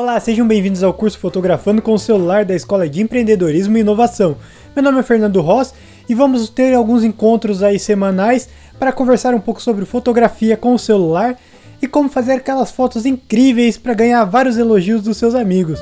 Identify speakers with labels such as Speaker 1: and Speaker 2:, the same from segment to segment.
Speaker 1: Olá, sejam bem-vindos ao curso Fotografando com o Celular da Escola de Empreendedorismo e Inovação. Meu nome é Fernando Ross e vamos ter alguns encontros aí semanais para conversar um pouco sobre fotografia com o celular e como fazer aquelas fotos incríveis para ganhar vários elogios dos seus amigos.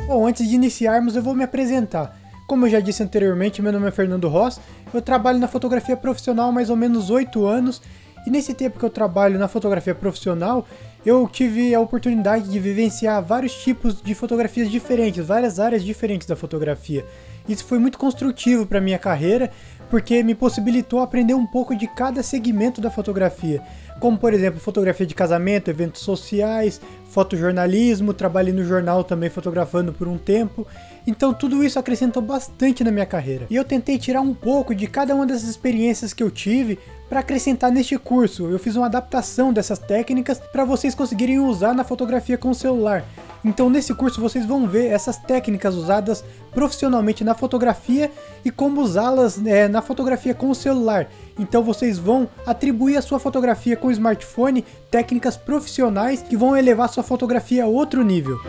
Speaker 1: Bom, antes de iniciarmos eu vou me apresentar. Como eu já disse anteriormente, meu nome é Fernando Ross, eu trabalho na fotografia profissional há mais ou menos 8 anos e nesse tempo que eu trabalho na fotografia profissional, eu tive a oportunidade de vivenciar vários tipos de fotografias diferentes, várias áreas diferentes da fotografia. Isso foi muito construtivo para minha carreira, porque me possibilitou aprender um pouco de cada segmento da fotografia, como por exemplo fotografia de casamento, eventos sociais, fotojornalismo, trabalhei no jornal também fotografando por um tempo, então tudo isso acrescentou bastante na minha carreira. E eu tentei tirar um pouco de cada uma dessas experiências que eu tive para acrescentar neste curso. Eu fiz uma adaptação dessas técnicas para vocês conseguirem usar na fotografia com o celular. Então nesse curso vocês vão ver essas técnicas usadas profissionalmente na fotografia e como usá-las na fotografia com o celular. Então vocês vão atribuir à sua fotografia com o smartphone técnicas profissionais que vão elevar sua fotografia a outro nível.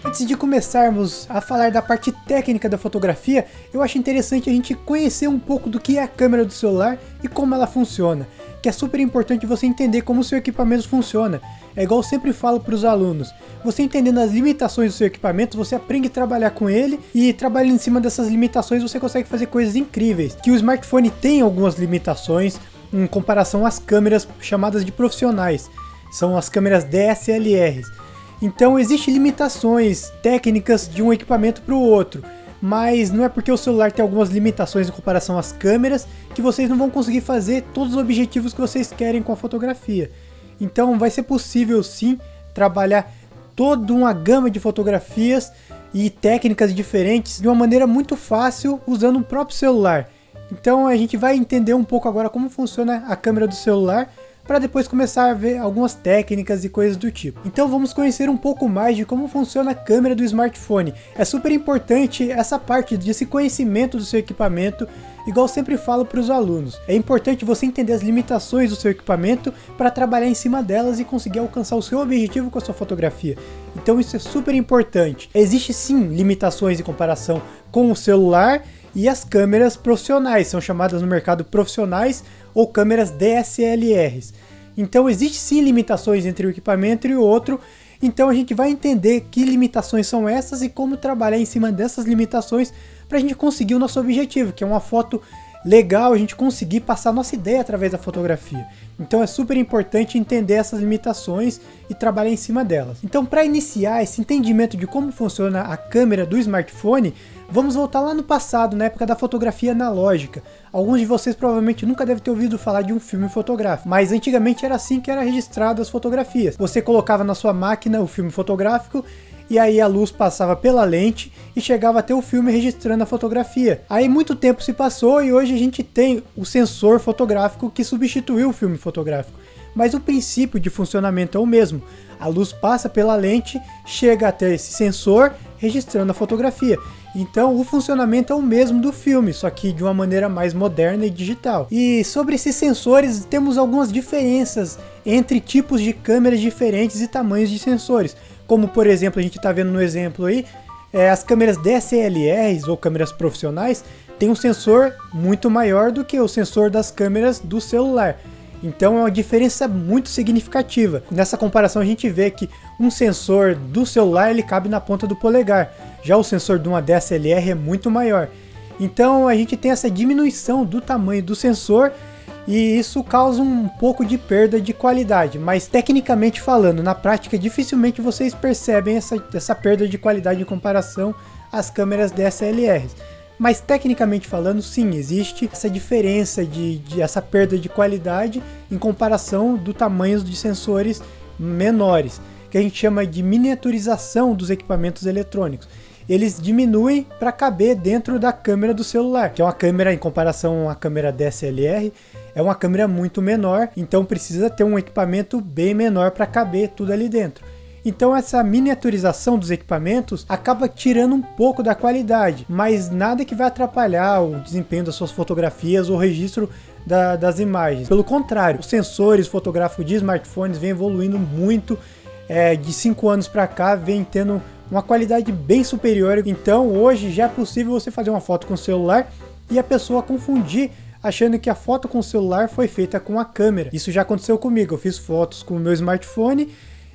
Speaker 1: Antes de começarmos a falar da parte técnica da fotografia, eu acho interessante a gente conhecer um pouco do que é a câmera do celular e como ela funciona, que é super importante você entender como o seu equipamento funciona. É igual eu sempre falo para os alunos, você entendendo as limitações do seu equipamento, você aprende a trabalhar com ele e trabalhando em cima dessas limitações você consegue fazer coisas incríveis. Que o smartphone tem algumas limitações em comparação às câmeras chamadas de profissionais, são as câmeras DSLRs. Então existem limitações técnicas de um equipamento para o outro, mas não é porque o celular tem algumas limitações em comparação às câmeras que vocês não vão conseguir fazer todos os objetivos que vocês querem com a fotografia. Então vai ser possível sim trabalhar toda uma gama de fotografias e técnicas diferentes de uma maneira muito fácil usando o próprio celular. Então a gente vai entender um pouco agora como funciona a câmera do celular, para depois começar a ver algumas técnicas e coisas do tipo. Então vamos conhecer um pouco mais de como funciona a câmera do smartphone. É super importante essa parte desse conhecimento do seu equipamento, igual eu sempre falo para os alunos. É importante você entender as limitações do seu equipamento para trabalhar em cima delas e conseguir alcançar o seu objetivo com a sua fotografia. Então isso é super importante. Existem sim limitações em comparação com o celular e as câmeras profissionais, são chamadas no mercado profissionais ou câmeras DSLRs. Então existe sim limitações entre o equipamento e o outro, então a gente vai entender que limitações são essas e como trabalhar em cima dessas limitações para a gente conseguir o nosso objetivo, que é uma foto legal, a gente conseguir passar nossa ideia através da fotografia. Então é super importante entender essas limitações e trabalhar em cima delas. Então para iniciar esse entendimento de como funciona a câmera do smartphone, vamos voltar lá no passado, na época da fotografia analógica. Alguns de vocês provavelmente nunca devem ter ouvido falar de um filme fotográfico, mas antigamente era assim que era registrado as fotografias. Você colocava na sua máquina o filme fotográfico e aí a luz passava pela lente e chegava até o filme registrando a fotografia. Aí muito tempo se passou e hoje a gente tem o sensor fotográfico que substituiu o filme fotográfico. Mas o princípio de funcionamento é o mesmo. A luz passa pela lente, chega até esse sensor registrando a fotografia. Então o funcionamento é o mesmo do filme, só que de uma maneira mais moderna e digital. E sobre esses sensores temos algumas diferenças entre tipos de câmeras diferentes e tamanhos de sensores. Como por exemplo, a gente está vendo no exemplo aí, as câmeras DSLRs ou câmeras profissionais têm um sensor muito maior do que o sensor das câmeras do celular. Então é uma diferença muito significativa. Nessa comparação a gente vê que um sensor do celular ele cabe na ponta do polegar, já o sensor de uma DSLR é muito maior. Então a gente tem essa diminuição do tamanho do sensor e isso causa um pouco de perda de qualidade, mas tecnicamente falando, na prática dificilmente vocês percebem essa perda de qualidade em comparação às câmeras DSLRs. Mas tecnicamente falando, sim, existe essa diferença essa perda de qualidade em comparação do tamanho de sensores menores, que a gente chama de miniaturização dos equipamentos eletrônicos. Eles diminuem para caber dentro da câmera do celular, que é uma câmera em comparação à câmera DSLR, é uma câmera muito menor, então precisa ter um equipamento bem menor para caber tudo ali dentro. Então essa miniaturização dos equipamentos acaba tirando um pouco da qualidade, mas nada que vai atrapalhar o desempenho das suas fotografias ou o registro das imagens. Pelo contrário, os sensores fotográficos de smartphones vêm evoluindo muito de 5 anos para cá vem tendo uma qualidade bem superior. Então hoje já é possível você fazer uma foto com o celular e a pessoa confundir achando que a foto com o celular foi feita com a câmera. Isso já aconteceu comigo, eu fiz fotos com o meu smartphone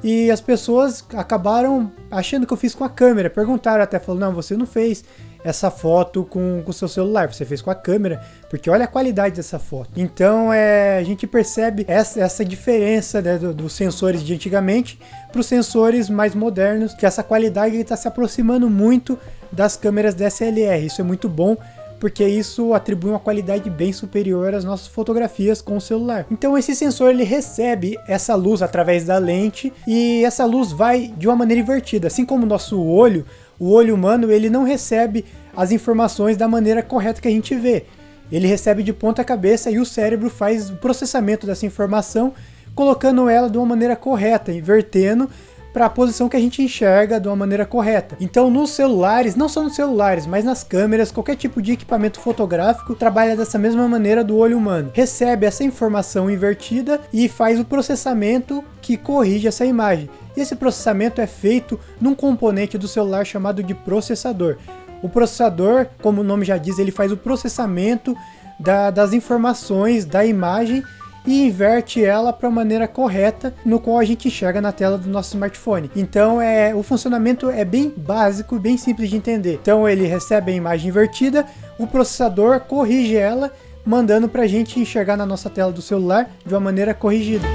Speaker 1: e as pessoas acabaram achando que eu fiz com a câmera, perguntaram até, falaram, não, você não fez essa foto com o seu celular, você fez com a câmera, porque olha a qualidade dessa foto. Então a gente percebe essa diferença, né, dos sensores de antigamente para os sensores mais modernos, que essa qualidade está se aproximando muito das câmeras DSLR. Isso é muito bom, porque isso atribui uma qualidade bem superior às nossas fotografias com o celular. Então esse sensor ele recebe essa luz através da lente e essa luz vai de uma maneira invertida, assim como o nosso olho. O olho humano ele não recebe as informações da maneira correta que a gente vê. Ele recebe de ponta cabeça e o cérebro faz o processamento dessa informação, colocando ela de uma maneira correta, invertendo para a posição que a gente enxerga de uma maneira correta. Então nos celulares, não só nos celulares, mas nas câmeras, qualquer tipo de equipamento fotográfico trabalha dessa mesma maneira do olho humano. Recebe essa informação invertida e faz o processamento que corrige essa imagem. E esse processamento é feito num componente do celular chamado de processador. O processador, como o nome já diz, ele faz o processamento das informações da imagem e inverte ela para a maneira correta no qual a gente enxerga na tela do nosso smartphone. Então o funcionamento é bem básico e bem simples de entender. Então ele recebe a imagem invertida, o processador corrige ela, mandando para a gente enxergar na nossa tela do celular de uma maneira corrigida.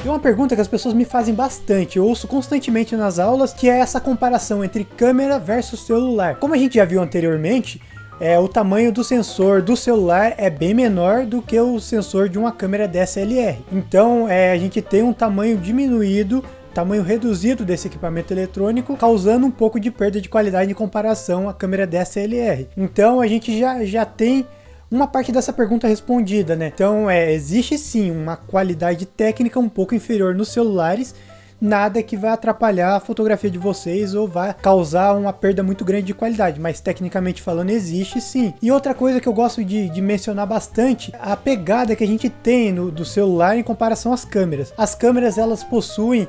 Speaker 1: Tem uma pergunta que as pessoas me fazem bastante, eu ouço constantemente nas aulas, que é essa comparação entre câmera versus celular. Como a gente já viu anteriormente, o tamanho do sensor do celular é bem menor do que o sensor de uma câmera DSLR. Então a gente tem um tamanho diminuído, tamanho reduzido desse equipamento eletrônico, causando um pouco de perda de qualidade em comparação à câmera DSLR. Então a gente já tem uma parte dessa pergunta respondida, né? Então existe sim uma qualidade técnica um pouco inferior nos celulares, nada que vai atrapalhar a fotografia de vocês ou vai causar uma perda muito grande de qualidade, mas tecnicamente falando existe sim. E outra coisa que eu gosto de mencionar bastante, a pegada que a gente tem do celular em comparação às câmeras. As câmeras elas possuem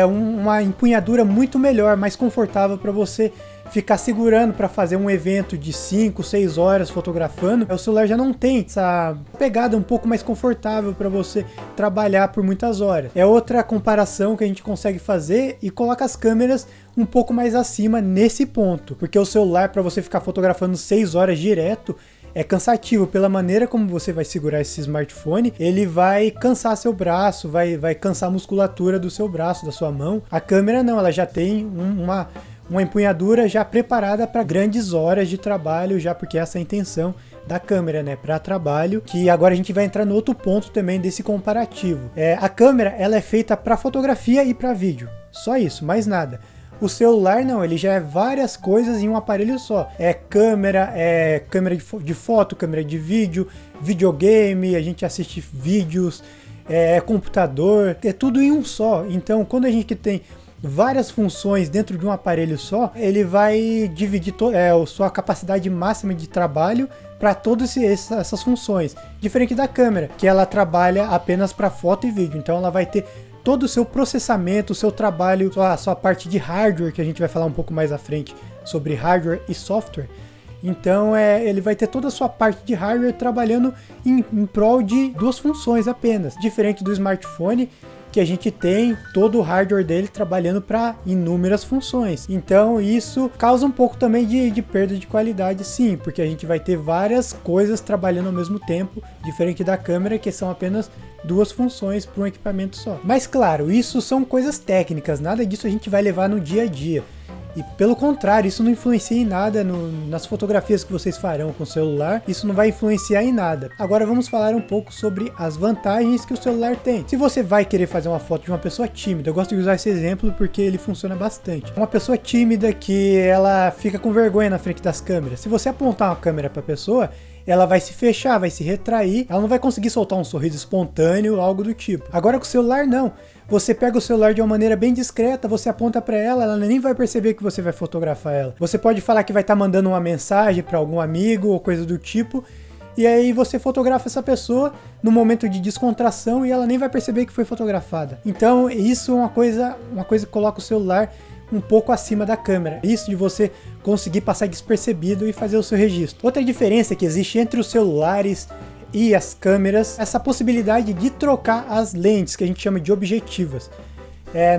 Speaker 1: uma empunhadura muito melhor, mais confortável para você ficar segurando para fazer um evento de 5, 6 horas fotografando. O celular já não tem essa pegada um pouco mais confortável para você trabalhar por muitas horas. É outra comparação que a gente consegue fazer e coloca as câmeras um pouco mais acima nesse ponto, porque o celular, para você ficar fotografando 6 horas direto, é cansativo. Pela maneira como você vai segurar esse smartphone, ele vai cansar seu braço, vai cansar a musculatura do seu braço, da sua mão. A câmera não, ela já tem uma empunhadura já preparada para grandes horas de trabalho, já porque essa é a intenção da câmera, né, para trabalho, que agora a gente vai entrar no outro ponto também desse comparativo. A câmera, ela é feita para fotografia e para vídeo, só isso, mais nada. O celular não, ele já é várias coisas em um aparelho só. Câmera de foto, câmera de vídeo, videogame, a gente assiste vídeos, computador, é tudo em um só. Então, quando a gente tem várias funções dentro de um aparelho só, ele vai dividir a sua capacidade máxima de trabalho para todas essas funções. Diferente da câmera, que ela trabalha apenas para foto e vídeo. Então ela vai ter todo o seu processamento, o seu trabalho, a sua parte de hardware, que a gente vai falar um pouco mais à frente sobre hardware e software. Então ele vai ter toda a sua parte de hardware trabalhando em prol de duas funções apenas. Diferente do smartphone, que a gente tem todo o hardware dele trabalhando para inúmeras funções. Então isso causa um pouco também de perda de qualidade, sim, porque a gente vai ter várias coisas trabalhando ao mesmo tempo, diferente da câmera, que são apenas duas funções para um equipamento só. Mas claro, isso são coisas técnicas, nada disso a gente vai levar no dia a dia. E pelo contrário, isso não influencia em nada nas fotografias que vocês farão com o celular, isso não vai influenciar em nada. Agora vamos falar um pouco sobre as vantagens que o celular tem. Se você vai querer fazer uma foto de uma pessoa tímida, eu gosto de usar esse exemplo porque ele funciona bastante. Uma pessoa tímida que ela fica com vergonha na frente das câmeras. Se você apontar uma câmera para a pessoa, ela vai se fechar, vai se retrair, ela não vai conseguir soltar um sorriso espontâneo, algo do tipo. Agora com o celular não. Você pega o celular de uma maneira bem discreta, você aponta para ela nem vai perceber que você vai fotografar ela. Você pode falar que vai estar mandando uma mensagem para algum amigo ou coisa do tipo, e aí você fotografa essa pessoa no momento de descontração e ela nem vai perceber que foi fotografada. Então isso é uma coisa que coloca o celular um pouco acima da câmera. Isso de você conseguir passar despercebido e fazer o seu registro. Outra diferença que existe entre os celulares e as câmeras, essa possibilidade de trocar as lentes, que a gente chama de objetivas.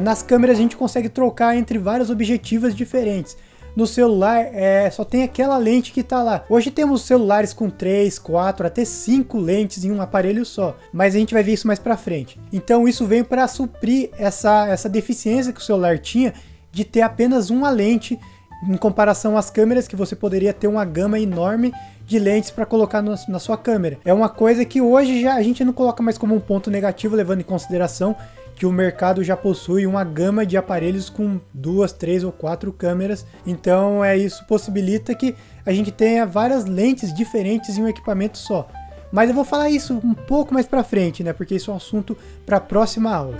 Speaker 1: Nas câmeras a gente consegue trocar entre várias objetivas diferentes. No celular só tem aquela lente que está lá. Hoje temos celulares com 3, 4, até 5 lentes em um aparelho só, mas a gente vai ver isso mais pra frente. Então isso veio para suprir essa deficiência que o celular tinha de ter apenas uma lente em comparação às câmeras, que você poderia ter uma gama enorme de lentes para colocar na sua câmera. É uma coisa que hoje já a gente não coloca mais como um ponto negativo, levando em consideração que o mercado já possui uma gama de aparelhos com 2, 3 ou 4 câmeras. Então isso possibilita que a gente tenha várias lentes diferentes em um equipamento só. Mas eu vou falar isso um pouco mais para frente, né? Porque isso é um assunto para a próxima aula.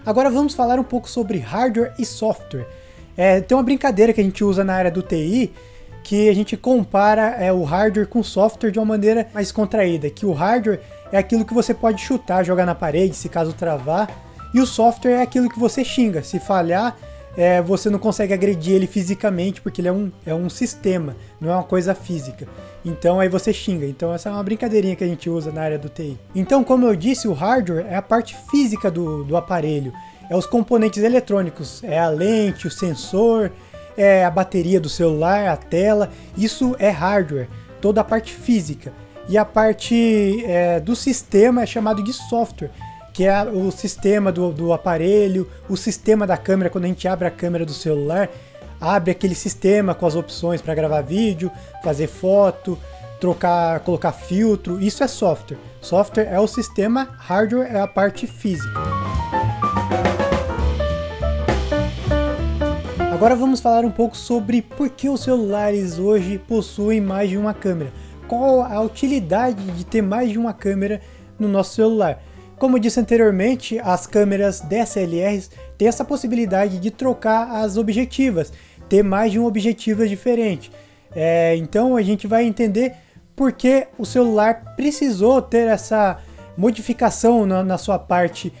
Speaker 1: Agora vamos falar um pouco sobre hardware e software. Tem uma brincadeira que a gente usa na área do TI, que a gente compara o hardware com o software de uma maneira mais contraída, que o hardware é aquilo que você pode chutar, jogar na parede, se caso travar, e o software é aquilo que você xinga. Se falhar, você não consegue agredir ele fisicamente, porque ele é um sistema, não é uma coisa física. Então aí você xinga. Então essa é uma brincadeirinha que a gente usa na área do TI. Então, como eu disse, o hardware é a parte física do aparelho, é os componentes eletrônicos, é a lente, o sensor, a bateria do celular, a tela. Isso é hardware, toda a parte física. E a parte do sistema é chamado de software, que é o sistema do aparelho, o sistema da câmera. Quando a gente abre a câmera do celular, abre aquele sistema com as opções para gravar vídeo, fazer foto, colocar filtro. Isso é software. Software é o sistema, hardware é a parte física. Agora vamos falar um pouco sobre por que os celulares hoje possuem mais de uma câmera. Qual a utilidade de ter mais de uma câmera no nosso celular? Como eu disse anteriormente, as câmeras DSLRs têm essa possibilidade de trocar as objetivas, ter mais de um objetivo diferente. Então a gente vai entender por que o celular precisou ter essa modificação na sua parte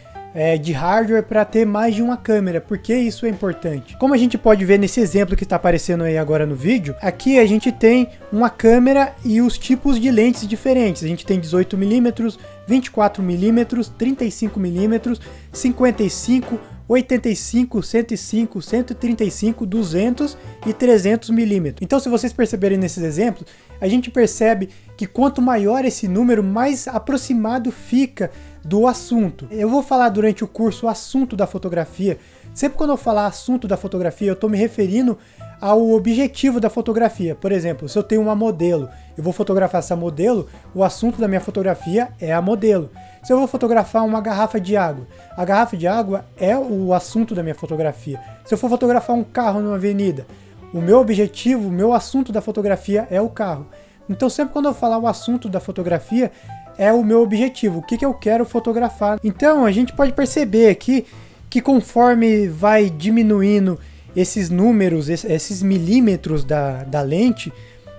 Speaker 1: de hardware para ter mais de uma câmera. Por que isso é importante? Como a gente pode ver nesse exemplo que está aparecendo aí agora no vídeo, aqui a gente tem uma câmera e os tipos de lentes diferentes. A gente tem 18mm, 24mm, 35mm, 55, 85, 105, 135, 200 e 300mm. Então, se vocês perceberem nesses exemplos, a gente percebe que quanto maior esse número, mais aproximado fica do assunto. Eu vou falar durante o curso o assunto da fotografia. Sempre quando eu falar assunto da fotografia, eu estou me referindo ao objetivo da fotografia. Por exemplo, se eu tenho uma modelo, eu vou fotografar essa modelo, o assunto da minha fotografia é a modelo. Se eu vou fotografar uma garrafa de água, a garrafa de água é o assunto da minha fotografia. Se eu for fotografar um carro numa avenida, o meu objetivo, o meu assunto da fotografia é o carro. Então sempre quando eu falar o assunto da fotografia, é o meu objetivo, o que eu quero fotografar. Então a gente pode perceber aqui que conforme vai diminuindo esses números, esses milímetros da lente,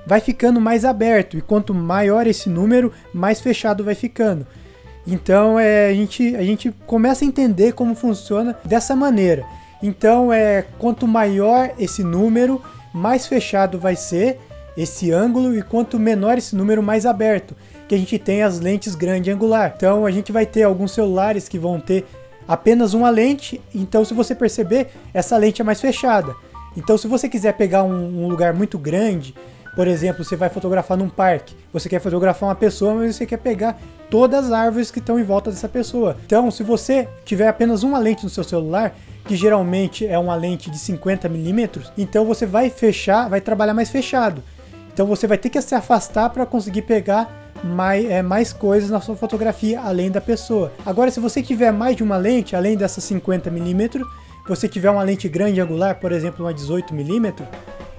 Speaker 1: vai ficando mais aberto, e quanto maior esse número, mais fechado vai ficando. Então a gente começa a entender como funciona dessa maneira. Então quanto maior esse número, mais fechado vai ser esse ângulo, e quanto menor esse número, mais aberto, que a gente tem as lentes grande angular. Então a gente vai ter alguns celulares que vão ter apenas uma lente. Então, se você perceber, essa lente é mais fechada. Então, se você quiser pegar um lugar muito grande, por exemplo, você vai fotografar num parque, você quer fotografar uma pessoa, mas você quer pegar todas as árvores que estão em volta dessa pessoa. Então, se você tiver apenas uma lente no seu celular, que geralmente é uma lente de 50mm, então você vai fechar, vai trabalhar mais fechado. Então você vai ter que se afastar para conseguir pegar mais coisas na sua fotografia, além da pessoa. Agora, se você tiver mais de uma lente, além dessas 50mm, você tiver uma lente grande angular, por exemplo, uma 18mm,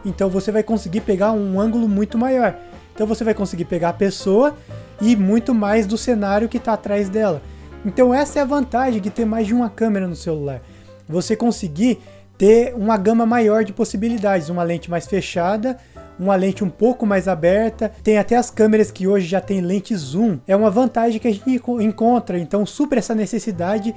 Speaker 1: então você vai conseguir pegar um ângulo muito maior. Então você vai conseguir pegar a pessoa e muito mais do cenário que está atrás dela. Então essa é a vantagem de ter mais de uma câmera no celular. Você conseguir ter uma gama maior de possibilidades, uma lente mais fechada, uma lente um pouco mais aberta, tem até as câmeras que hoje já tem lente zoom, é uma vantagem que a gente encontra, então supra essa necessidade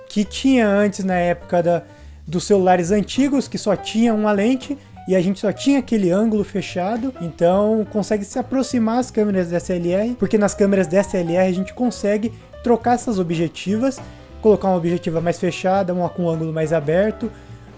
Speaker 1: que tinha antes na época dos celulares antigos, que só tinha uma lente, e a gente só tinha aquele ângulo fechado, então consegue se aproximar as câmeras DSLR, porque nas câmeras DSLR a gente consegue trocar essas objetivas, colocar uma objetiva mais fechada, uma com ângulo mais aberto,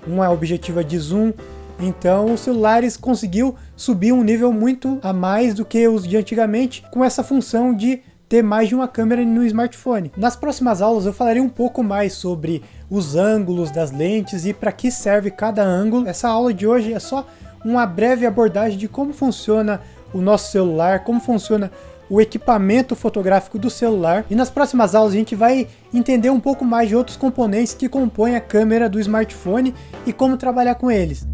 Speaker 1: uma objetiva de zoom. Então os celulares conseguiu subir um nível muito a mais do que os de antigamente, com essa função de ter mais de uma câmera no smartphone. Nas próximas aulas eu falarei um pouco mais sobre os ângulos das lentes e para que serve cada ângulo. Essa aula de hoje é só uma breve abordagem de como funciona o nosso celular, como funciona o equipamento fotográfico do celular, e nas próximas aulas a gente vai entender um pouco mais de outros componentes que compõem a câmera do smartphone e como trabalhar com eles.